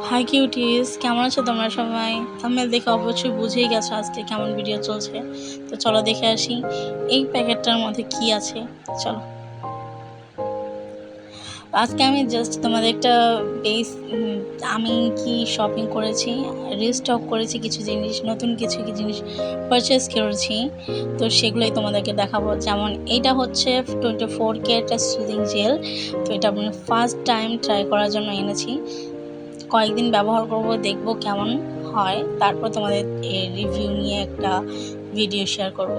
High cuties, কেমন আছো তোমরা সবাই? থাম্বনেল দেখে অবশ্যই বুঝেই গেছো আজকে কেমন ভিডিও চলছে। তো চলো দেখে আসি এই প্যাকেটটার মধ্যে কি আছে। চলো, আজকে আমি জাস্ট তোমাদের একটা বেস আমি কি শপিং করেছি, রিস্টক করেছি কিছু জিনিস, নতুন কিছু জিনিস পারচেস করেছি, তো সেগুলোই তোমাদেরকে দেখাবো। যেমন এইটা হচ্ছে 24K একটা সুদিং জেল। তো এটা আমি ফার্স্ট টাইম ট্রাই করার জন্য এনেছি। কয়েকদিন ব্যবহার করব, দেখব কেমন হয়, তারপর তোমাদের রিভিউ নিয়ে একটা ভিডিও শেয়ার করব।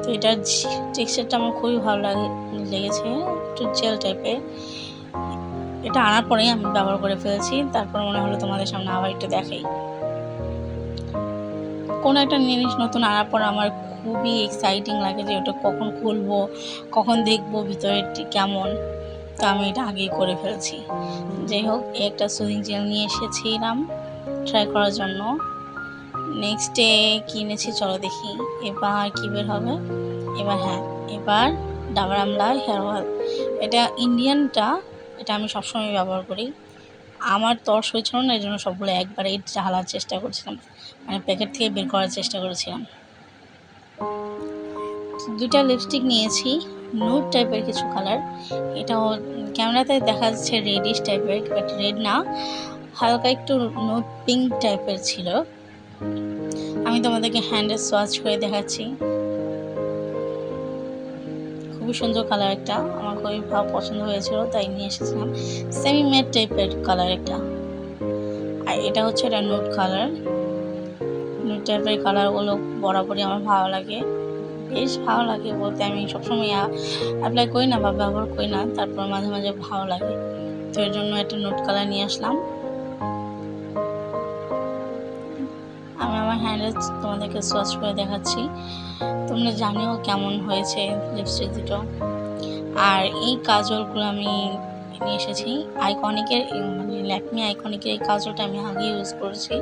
তো এটার টেক্সচারটা আমার খুবই ভালো লেগেছে, একটু জেল টাইপের। এটা আনার পরেই আমি ব্যবহার করে ফেলেছি, তারপর মনে হলো তোমাদের সামনে আবার একটু দেখাই। কোনো একটা জিনিস নতুন আনার পর আমার খুবই এক্সাইটিং লাগে যে ওটা কখন খুলবো, কখন দেখবো ভিতরে কেমন। তো আমি এটা আগেই করে ফেলছি। যাই হোক, একটা সুদিং জেল নিয়ে এসেছিলাম ট্রাই করার জন্য। নেক্সট ডে কিনেছি, চলো দেখি এবার কী বের হবে। এবার ডাবর আমলা হেয়ার অয়েল। এটা ইন্ডিয়ানটা, এটা আমি সবসময় ব্যবহার করি। আমার তর্স হয়েছিল না, এই জন্য সবগুলো একবারে ঢালার চেষ্টা করছিলাম, মানে প্যাকেট থেকে বের করার চেষ্টা করেছিলাম। দুটা লিপস্টিক নিয়েছি, নুড টাইপের কিছু কালার। এটা ক্যামেরাতে দেখা যাচ্ছে রেডিশ টাইপের, বাট রেড না, হালকা একটু নুড পিঙ্ক টাইপের ছিল। আমি তোমাদেরকে হ্যান্ডে সোয়াচ করে দেখাচ্ছি। খুবই সুন্দর কালার, একটা আমার খুবই পছন্দ হয়েছিল, তাই নিয়ে এসেছিলাম। সেমি ম্যাট টাইপের কালার একটা। আর এটা হচ্ছে এটা নুড কালার। নুড টাইপের কালারগুলো বরাবরই আমার ভালো লাগে, বেশ ভালো লাগে বলতে আমি সবসময় অ্যাপ্লাই করি না বা ব্যবহার করি না, তারপর মাঝে মাঝে ভালো লাগে। তো এর জন্য একটা নুড কালার নিয়ে আসলাম। আমি আমার হ্যান্ডে তোমাদেরকে সোয়াচ করে দেখাচ্ছি, তোমরা জানিও কেমন হয়েছে লিপস্টিক দুটো। আর এই কাজলগুলো আমি নিয়ে এসেছি আইকনিকের, মানে ল্যাকমি আইকনিকের এই কাজলটা আমি আগে ইউজ করেছি।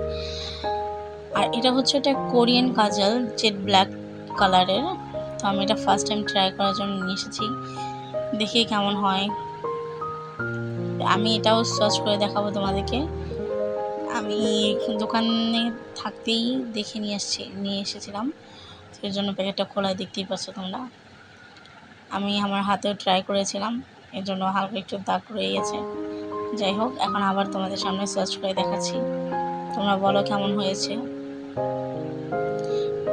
আর এটা হচ্ছে একটা কোরিয়ান কাজল, জেড ব্ল্যাক কালারের। তো আমি এটা ফার্স্ট টাইম ট্রাই করার জন্য নিয়ে এসেছি, দেখি কেমন হয়। আমি এটাও সার্চ করে দেখাবো তোমাদেরকে। আমি দোকানে থাকতেই দেখে নিয়ে এসেছিলাম, এর জন্য প্যাকেটটা খোলা দেখতেই পাচ্ছ তোমরা। আমি আমার হাতেও ট্রাই করেছিলাম, এর জন্য হালকা একটু দাগ রয়ে গেছে। যাই হোক, এখন আবার তোমাদের সামনে সার্চ করে দেখাচ্ছি, তোমরা বলো কেমন হয়েছে।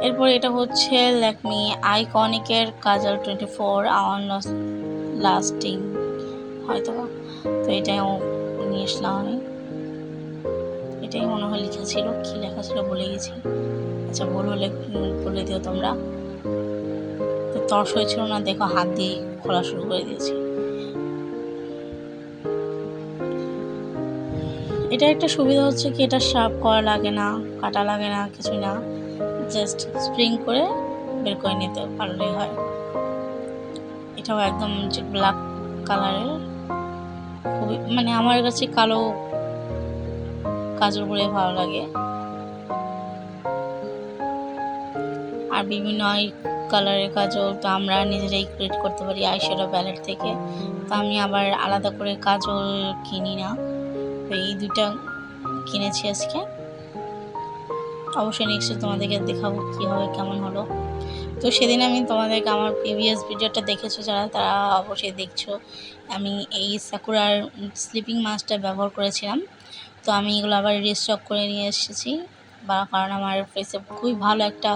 এরপর এটা হচ্ছে ল্যাকমি আইকনিকের কাজল 24 আওয়ার লাস্টিং হয়তো। তো এটাও নিয়ে আসলাম আমি। এটাই মনে হয় লেখা ছিল, কী লেখা ছিল বলে গেছি। আচ্ছা, বলে দিও তোমরা। তো তর্স হয়েছিল না, দেখো হাত দিয়ে খোলা শুরু করে দিয়েছি। এটা একটা সুবিধা হচ্ছে কি, এটা শার্প করা লাগে না, কাটা লাগে না, কিছু না, জাস্ট স্প্রিং করে বের করে নিতে পারলেই হয়। এটাও একদম যে ব্ল্যাক কালারের, খুবই মানে আমার কাছে কালো কাজল করে ভালো লাগে। আর বিভিন্ন কালারের কাজল তো আমরা নিজেরাই ক্রিয়েট করতে পারি আইশ্যাডো প্যালেট থেকে। তো আমি আবার আলাদা করে কাজল কিনি না, তো এই দুইটা কিনেছি আজকে। অবশ্যই নেক্সট তোমাদেরকে দেখাবো কী হবে, কেমন হলো। তো সেদিন আমি তোমাদেরকে আমার প্রিভিয়াস ভিডিওটা দেখেছো যারা, তারা অবশ্যই দেখছো আমি এই সাকুরার স্লিপিং মাস্কটা ব্যবহার করেছিলাম। তো আমি এগুলো আবার রিস্টক করে নিয়ে এসেছি, কারণ আমার ফেসে খুবই ভালো একটা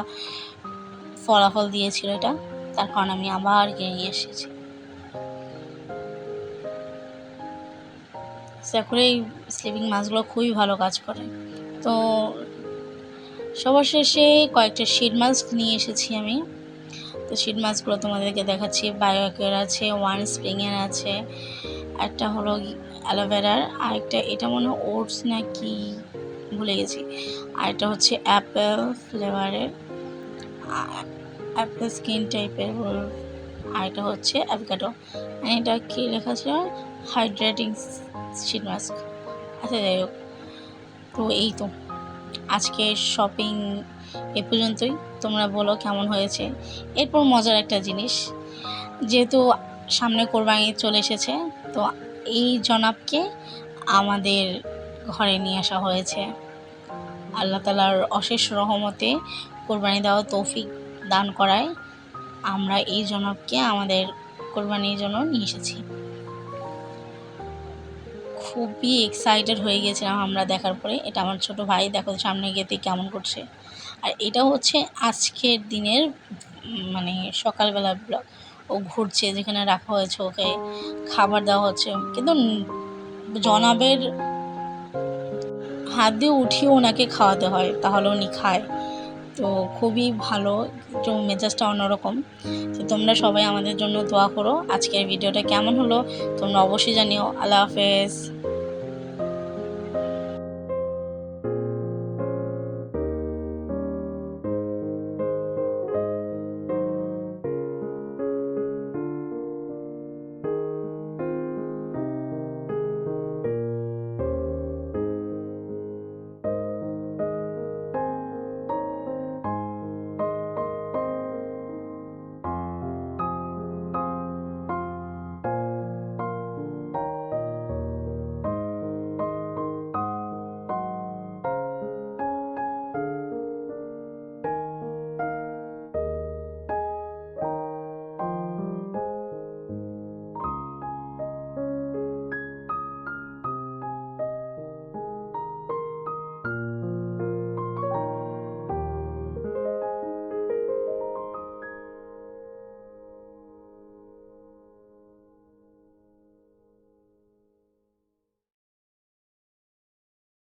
ফলাফল দিয়েছিল এটা, তার কারণ আমি আবার কিনে নিয়ে এসেছি। সাকুরার এই স্লিপিং মাস্কগুলো খুবই ভালো কাজ করে। তো সবার শেষে কয়েকটা শিট মাস্ক নিয়ে এসেছি আমি। তো শিট মাস্কগুলো তোমাদেরকে দেখাচ্ছি। বায়োকের আছে, ওয়ান স্প্রিংয়ের আছে, একটা হলো অ্যালোভেরার, আরেকটা এটা মনে হয় ওটস না কি ভুলে গেছি, আরেকটা হচ্ছে অ্যাপেল ফ্লেভারের, অ্যাপেল স্কিন টাইপের, আরেকটা হচ্ছে অ্যাভোকাডো। এটা কি লেখা ছিল, হাইড্রেটিং শিট মাস্ক। আচ্ছা, যাই হোক, তো এই তো আজকের শপিং এ পর্যন্তই। তোমরা বলো কেমন হয়েছে। এরপর মজার একটা জিনিস, যেহেতু সামনে কোরবানি চলে এসেছে, তো এই জনাবকে আমাদের ঘরে নিয়ে আসা হয়েছে। আল্লাহ তাআলার অশেষ রহমতে কোরবানি দেওয়ার তৌফিক দান করায় আমরা এই জনককে আমাদের কোরবানির জন্য নিয়ে এসেছি। খুবই এক্সাইটেড হয়ে গেছিলাম আমরা দেখার পরে। এটা আমার ছোট ভাই, দেখো সামনে গেতে কেমন করছে। আর এটা হচ্ছে আজকের দিনের মানে সকালবেলার ব্লগ। ও ঘুরছে, যেখানে রাখা হয়েছে ওকে খাবার দেওয়া হচ্ছে, কিন্তু জনাবের হাত দিয়ে উঠিয়ে ওনাকে খাওয়াতে হয়, তাহলে উনি খায়। তো খুবই ভালো, একটু মেজাজটা অন্যরকম। তো তোমরা সবাই আমাদের জন্য দোয়া করো। আজকের ভিডিওটা কেমন হলো তোমরা অবশ্যই জানিও। আল্লাহ হাফেজ।